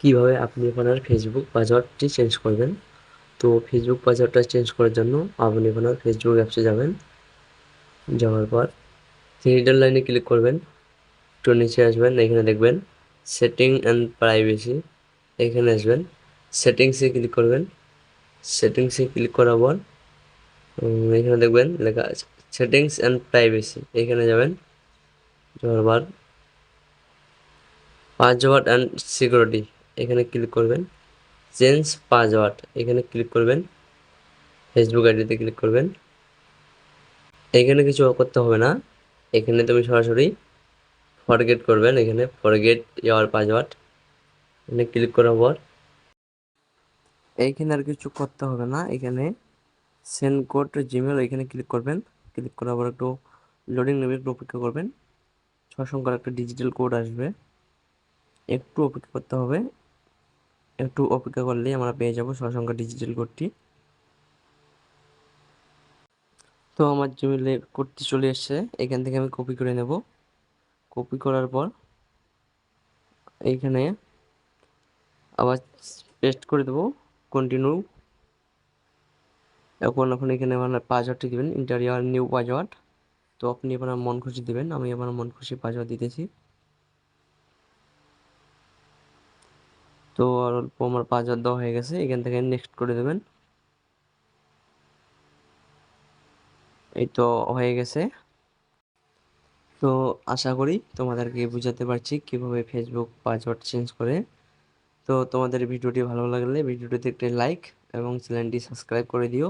কিভাবে আপনি আপনার ফেসবুক পাসওয়ার্ডটি চেঞ্জ করবেন। তো ফেসবুক পাসওয়ার্ডটা চেঞ্জ করার জন্য আপনি আপনার ফেসবুক অ্যাপসে যাবেন। যাওয়ার পর থ্রি ডট লাইনে ক্লিক করবেন, একটু নিচে আসবেন, এখানে দেখবেন সেটিং অ্যান্ড প্রাইভেসি, এখানে আসবেন, সেটিংসে ক্লিক করবেন। সেটিংসে ক্লিক করার পর এখানে দেখবেন লেখা আছে সেটিংস অ্যান্ড প্রাইভেসি, এখানে যাবেন। যাওয়ার পর পাসওয়ার্ড অ্যান্ড সিকিউরিটি, এখানে ক্লিক করবেন। চেঞ্জ পাসওয়ার্ড, এখানে ক্লিক করবেন। ফেসবুক আইডিতে ক্লিক করবেন। এখানে কিছু করতে হবে না, এখানে তুমি সরাসরি ফরগেট করবেন, এখানে ফরগেট ইয়ার পাসওয়ার্ড, এখানে ক্লিক করার পর এইখানে আর কিছু করতে হবে না, এখানে সেন্ড কোড জিমেল, এখানে ক্লিক করবেন। ক্লিক করার পর একটু লোডিং নেবে, একটু অপেক্ষা করবেন। 6 সংখ্যার একটা ডিজিটাল কোড আসবে, একটু অপেক্ষা করতে হবে। একটু অপেক্ষা করলেই আমরা পেয়ে যাব 6 সংখ্যার ডিজিটাল কোডটি। তো আমার জিমেলের কোডটি চলে এসেছে, এখান থেকে আমি কপি করে নেব। কপি করার পর এইখানে আবার পেস্ট করে দেবো, কন্টিনিউ। এখন এখানে আপনার পাসওয়ার্ডটি দেবেন, ইন্টারিয়ার নিউ পাসওয়ার্ড। তো আপনি আপনার মন খুশি দেবেন, আমি আমার মন খুশি পাসওয়ার্ড দিতেছি। তো আর অল্প আমার পাসওয়ার্ড দেওয়া হয়ে গেছে, এখান থেকে নেক্সট করে দেবেন। এই তো হয়ে গেছে। তো আশা করি তোমাদেরকে বুঝাতে পারছি কিভাবে ফেসবুক পাসওয়ার্ড চেঞ্জ করে। তো তোমাদের ভিডিওটি ভালো লাগলে ভিডিওটিতে একটি লাইক এবং চ্যানেলটি সাবস্ক্রাইব করে দিও।